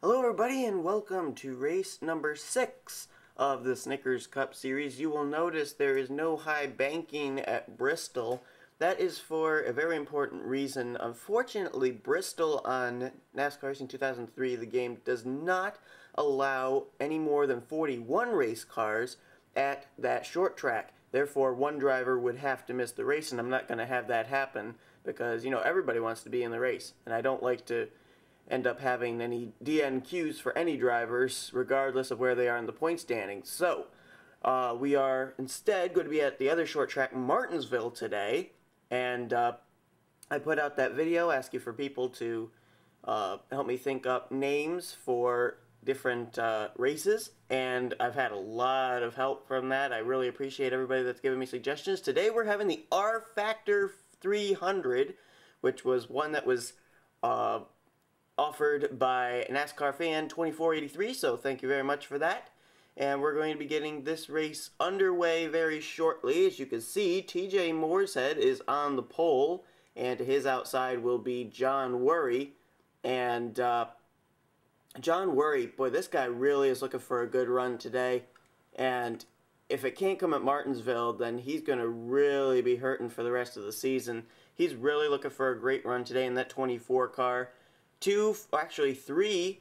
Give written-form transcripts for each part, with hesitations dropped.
Hello everybody and welcome to race number 6 of the Snickers Cup series. You will notice there is no high banking at Bristol. That is for a very important reason. Unfortunately, Bristol on NASCAR Racing 2003, the game, does not allow any more than 41 race cars at that short track. Therefore, one driver would have to miss the race, and I'm not going to have that happen because, you know, everybody wants to be in the race, and I don't like to end up having any DNQs for any drivers, regardless of where they are in the point standings. So, we are instead going to be at the other short track, Martinsville, today, and I put out that video asking for people to help me think up names for different races, and I've had a lot of help from that. I really appreciate everybody that's given me suggestions. Today we're having the R Factor 300, which was one that was offered by NASCAR fan 2483, so thank you very much for that. And we're going to be getting this race underway very shortly. As you can see, TJ Mooreshead is on the pole, and to his outside will be John Worry. And John Worry, boy, this guy really is looking for a good run today. And if it can't come at Martinsville, then he's going to really be hurting for the rest of the season. He's really looking for a great run today in that 24 car. Three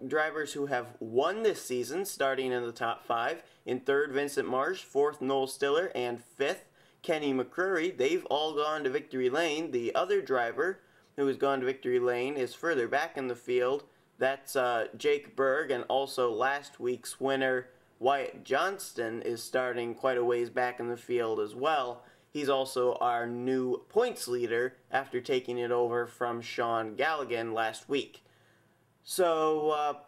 drivers who have won this season, starting in the top 5. In 3rd, Vincent Marsh, 4th, Noel Stiller, and 5th, Kenny McCreary. They've all gone to victory lane. The other driver who has gone to victory lane is further back in the field. That's Jake Berg, and also last week's winner, Wyatt Johnston, is starting quite a ways back in the field as well. He's also our new points leader after taking it over from Sean Galligan last week. So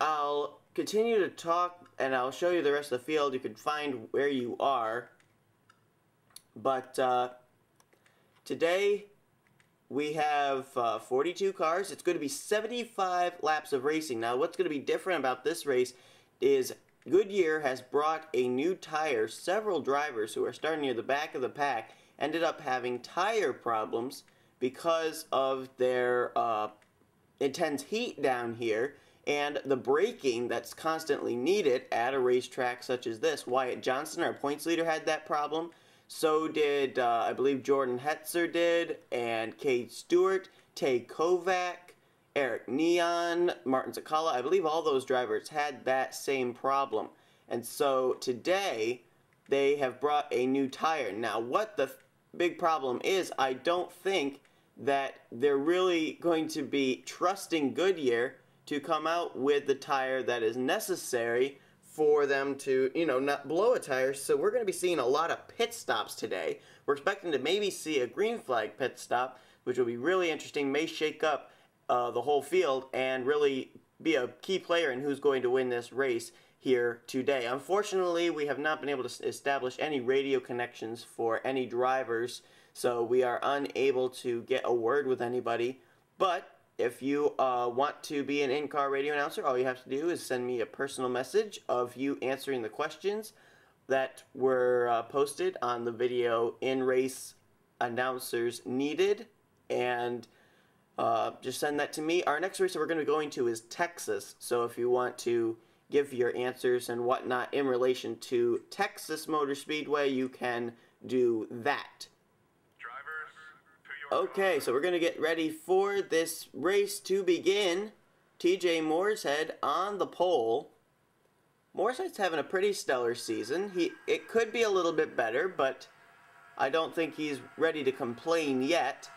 I'll continue to talk and I'll show you the rest of the field. You can find where you are. But today we have 42 cars. It's going to be 75 laps of racing. Now what's going to be different about this race is Goodyear has brought a new tire. Several drivers who are starting near the back of the pack ended up having tire problems because of their intense heat down here and the braking that's constantly needed at a racetrack such as this. Wyatt Johnston, our points leader, had that problem. So did, I believe, Jordan Hetzer did, and Cade Stewart, Tay Kovac, Eric Neon, Martin Zakala. I believe all those drivers had that same problem. And so today they have brought a new tire. Now what the big problem is, I don't think that they're really going to be trusting Goodyear to come out with the tire that is necessary for them to, you know, not blow a tire. So we're going to be seeing a lot of pit stops today. We're expecting to maybe see a green flag pit stop, which will be really interesting, may shake up the whole field and really be a key player in who's going to win this race here today. Unfortunately, we have not been able to establish any radio connections for any drivers, so we are unable to get a word with anybody. But if you want to be an in-car radio announcer, all you have to do is send me a personal message of you answering the questions that were posted on the video In Race Announcers Needed, and just send that to me. Our next race that we're going to be going to is Texas, so if you want to give your answers and whatnot in relation to Texas Motor Speedway, you can do that. Okay, so we're going to get ready for this race to begin. TJ Mooreshead on the pole. Mooreshead's having a pretty stellar season. It could be a little bit better, but I don't think he's ready to complain yet.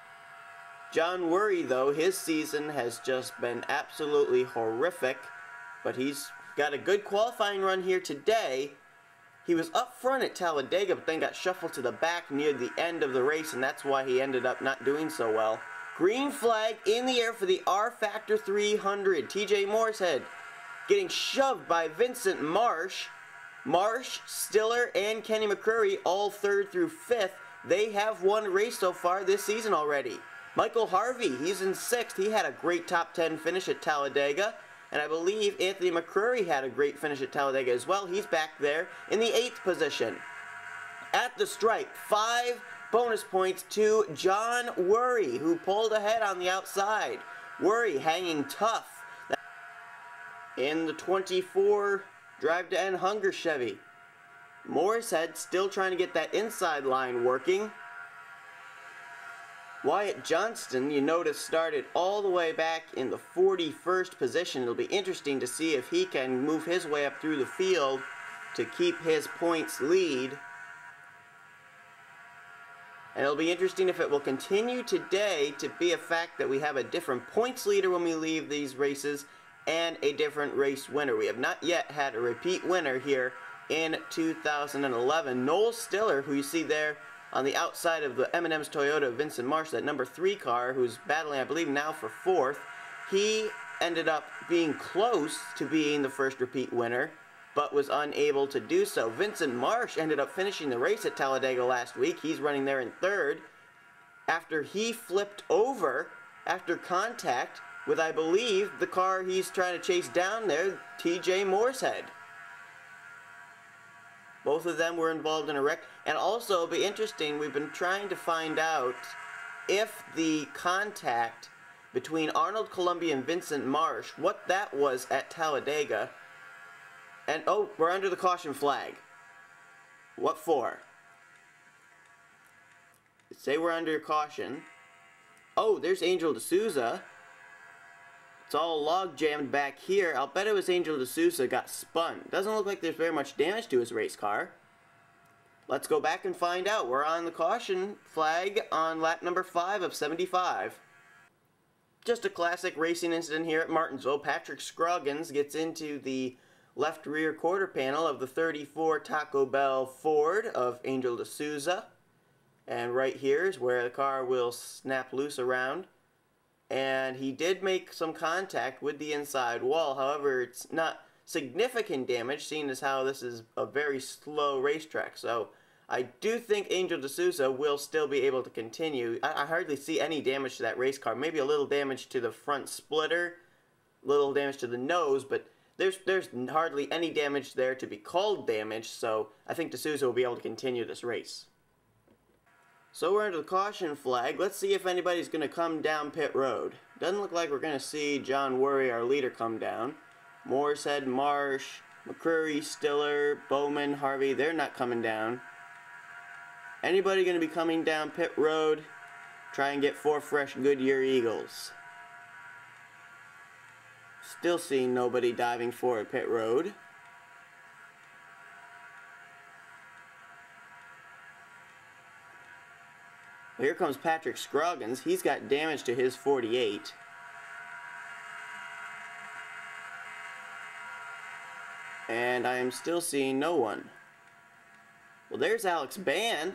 John Worry, though, his season has just been absolutely horrific, but he's got a good qualifying run here today. He was up front at Talladega, but then got shuffled to the back near the end of the race, and that's why he ended up not doing so well. Green flag in the air for the R Factor 300. TJ Mooreshead getting shoved by Vincent Marsh. Marsh, Stiller, and Kenny McCreary, all 3rd through 5th. They have won a race so far this season already. Michael Harvey, he's in 6th. He had a great top 10 finish at Talladega. And I believe Anthony McCreary had a great finish at Talladega as well. He's back there in the 8th position. At the stripe, 5 bonus points to John Worry, who pulled ahead on the outside. Worry hanging tough. in the 24 Drive to End Hunger Chevy. Morrishead still trying to get that inside line working. Wyatt Johnston, you notice, started all the way back in the 41st position. It'll be interesting to see if he can move his way up through the field to keep his points lead. And it'll be interesting if it will continue today to be a fact that we have a different points leader when we leave these races and a different race winner. We have not yet had a repeat winner here in 2011. Noel Stiller, who you see there on the outside of the M&M's Toyota, Vincent Marsh, that number 3 car, who's battling, I believe, now for 4th. He ended up being close to being the first repeat winner, but was unable to do so. Vincent Marsh ended up finishing the race at Talladega last week. He's running there in 3rd after he flipped over after contact with, I believe, the car he's trying to chase down there, TJ Morrishead. Both of them were involved in a wreck. And also, it'll be interesting, we've been trying to find out if the contact between Arnold Columbia and Vincent Marsh, what that was at Talladega. And, oh, we're under the caution flag. What for? Say we're under caution. Oh, there's Angel D'Souza. It's all log jammed back here. I'll bet it was Angel D'Souza got spun. Doesn't look like there's very much damage to his race car. Let's go back and find out. We're on the caution flag on lap number 5 of 75. Just a classic racing incident here at Martinsville. Patrick Scroggins gets into the left rear quarter panel of the 34 Taco Bell Ford of Angel D'Souza. And right here is where the car will snap loose around. And he did make some contact with the inside wall. However, it's not significant damage, seeing as how this is a very slow racetrack. So I do think Angel D'Souza will still be able to continue. I hardly see any damage to that race car. Maybe a little damage to the front splitter, little damage to the nose, but there's hardly any damage there to be called damage. So I think D'Souza will be able to continue this race. So we're under the caution flag. Let's see if anybody's going to come down pit road. Doesn't look like we're going to see John Worry, our leader, come down. Morrishead, Marsh, McCreary, Stiller, Bowman, Harvey, they're not coming down. Anybody going to be coming down pit road? Try and get 4 fresh Goodyear Eagles. Still seeing nobody diving for at pit road. Well, here comes Patrick Scroggins. He's got damage to his 48. And I am still seeing no one. Well, there's Alex Ban.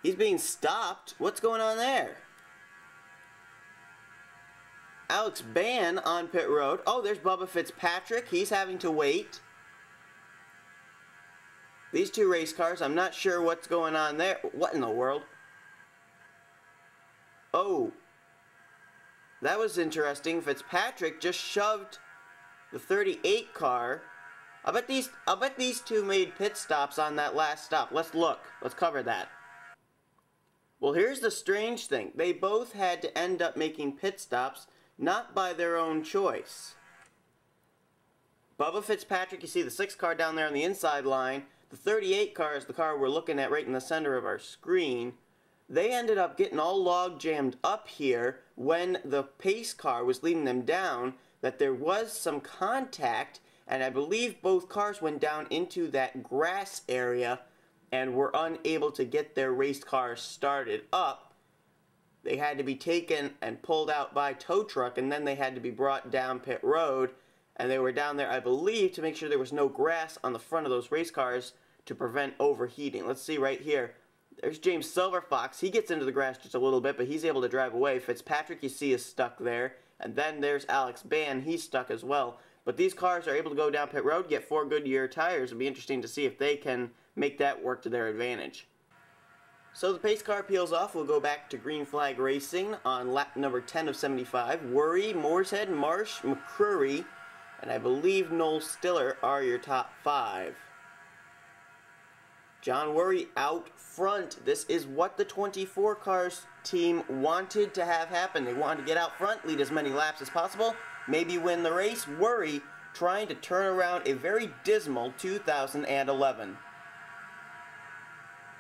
He's being stopped. What's going on there? Alex Ban on pit road. Oh, there's Bubba Fitzpatrick. He's having to wait. These 2 race cars, I'm not sure what's going on there. What in the world? Oh, that was interesting. Fitzpatrick just shoved the 38 car. I'll bet these 2 made pit stops on that last stop. Let's look. Let's cover that. Well, here's the strange thing. They both had to end up making pit stops, not by their own choice. Bubba Fitzpatrick, you see the 6 car down there on the inside line. The 38 car is the car we're looking at right in the center of our screen. They ended up getting all log jammed up here when the pace car was leading them down, that there was some contact, and I believe both cars went down into that grass area and were unable to get their race cars started up. They had to be taken and pulled out by tow truck, and then they had to be brought down pit road, and they were down there, I believe, to make sure there was no grass on the front of those race cars to prevent overheating. Let's see right here. There's James Silverfox. He gets into the grass just a little bit, but he's able to drive away. Fitzpatrick, you see, is stuck there. And then there's Alex Ban. He's stuck as well. But these cars are able to go down pit road, get 4 Goodyear tires. It'll be interesting to see if they can make that work to their advantage. So the pace car peels off. We'll go back to green flag racing on lap number 10 of 75. Worry, Morrishead, Marsh, McCreary, and I believe Noel Stiller are your top 5. John Worry out front. This is what the 24 cars team wanted to have happen. They wanted to get out front, lead as many laps as possible, maybe win the race. Worry trying to turn around a very dismal 2011.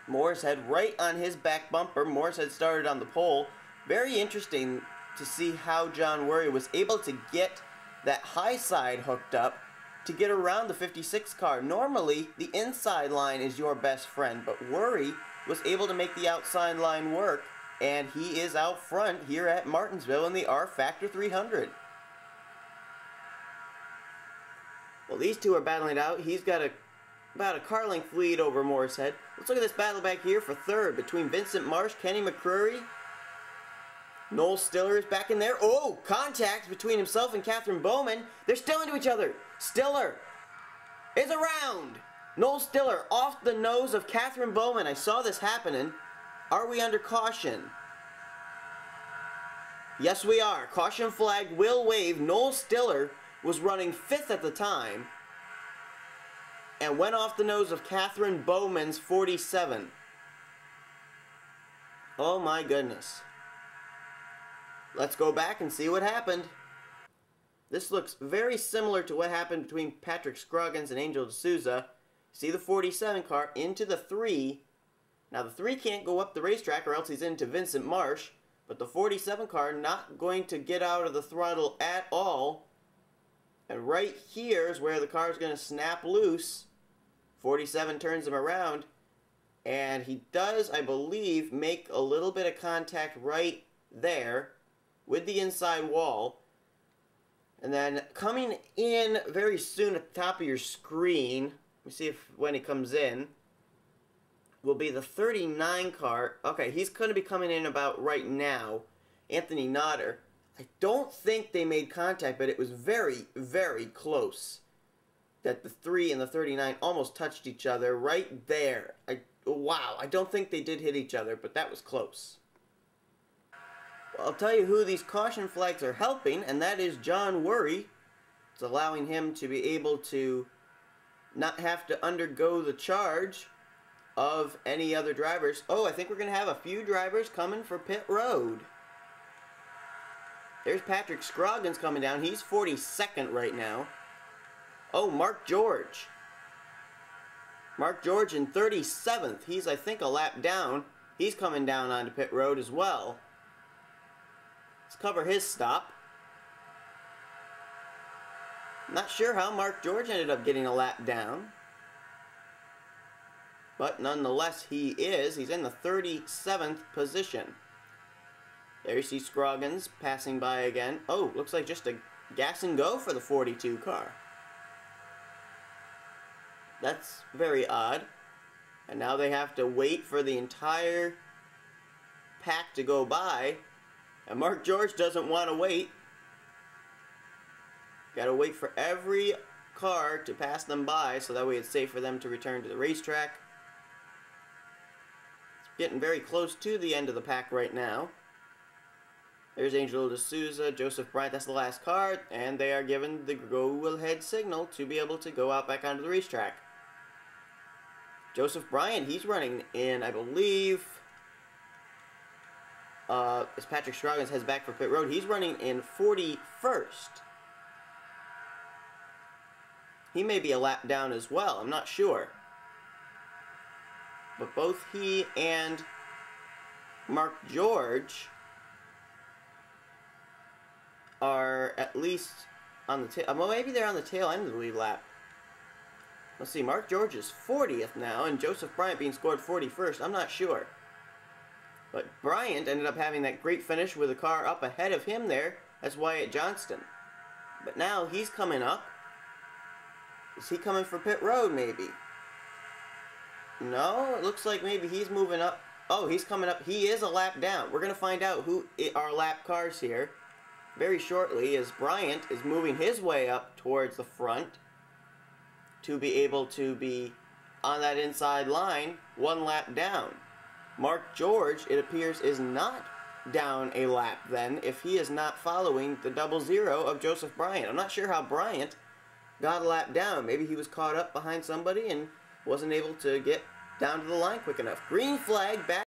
Morris had right on his back bumper. Morris had started on the pole. Very interesting to see how John Worry was able to get that high side hooked up to get around the 56 car. Normally, the inside line is your best friend, but Worry was able to make the outside line work, and he is out front here at Martinsville in the R Factor 300. Well, these two are battling it out. He's got about a car length lead over Moorehead. Let's look at this battle back here for third between Vincent Marsh, Kenny McCrory. Noel Stiller is back in there. Oh, contact between himself and Catherine Bowman. They're still into each other. Stiller is around. Noel Stiller off the nose of Catherine Bowman. I saw this happening. Are we under caution? Yes, we are. Caution flag will wave. Noel Stiller was running 5th at the time and went off the nose of Catherine Bowman's 47. Oh my goodness. Let's go back and see what happened. This looks very similar to what happened between Patrick Scroggins and Angel D'Souza. See the 47 car into the 3. Now the 3 can't go up the racetrack or else he's into Vincent Marsh, but the 47 car not going to get out of the throttle at all. And right here is where the car is going to snap loose. 47 turns him around, and he does, I believe, make a little bit of contact right there with the inside wall. And then coming in very soon at the top of your screen, let me see if when he comes in, will be the 39 car. Okay, he's going to be coming in about right now. Anthony Nodder. I don't think they made contact, but it was very, very close. That the 3 and the 39 almost touched each other right there. Wow, I don't think they did hit each other, but that was close. Well, I'll tell you who these caution flags are helping, and that is John Worry. It's allowing him to be able to not have to undergo the charge of any other drivers. Oh, I think we're going to have a few drivers coming for pit road. There's Patrick Scroggins coming down. He's 42nd right now. Oh, Mark George. Mark George in 37th. He's, I think, a lap down. He's coming down onto pit road as well. Let's cover his stop. Not sure how Mark George ended up getting a lap down. But nonetheless, he is. He's in the 37th position. There you see Scroggins passing by again. Oh, looks like just a gas and go for the 42 car. That's very odd. And now they have to wait for the entire pack to go by. And Mark George doesn't want to wait. Gotta wait for every car to pass them by so that way it's safe for them to return to the racetrack. It's getting very close to the end of the pack right now. There's Angel D'Souza, Joseph Bryant, that's the last car, and they are given the go-ahead signal to be able to go out back onto the racetrack. Joseph Bryant, he's running in, I believe, as Patrick Scroggins heads back for pit road, he's running in 41st. He may be a lap down as well, I'm not sure. But both he and Mark George are at least on the tail. Well, maybe they're on the tail end of the lead lap. Let's see, Mark George is 40th now, and Joseph Bryant being scored 41st. I'm not sure. But Bryant ended up having that great finish with a car up ahead of him there. That's Wyatt Johnston. But now he's coming up. Is he coming for pit road, maybe? No, it looks like maybe he's moving up. Oh, he's coming up. He is a lap down. We're going to find out who are lap cars here very shortly, as Bryant is moving his way up towards the front to be able to be on that inside line, one lap down. Mark George, it appears, is not down a lap then, if he is not following the 00 of Joseph Bryant. I'm not sure how Bryant got a lap down. Maybe he was caught up behind somebody and wasn't able to get down to the line quick enough. Green flag back.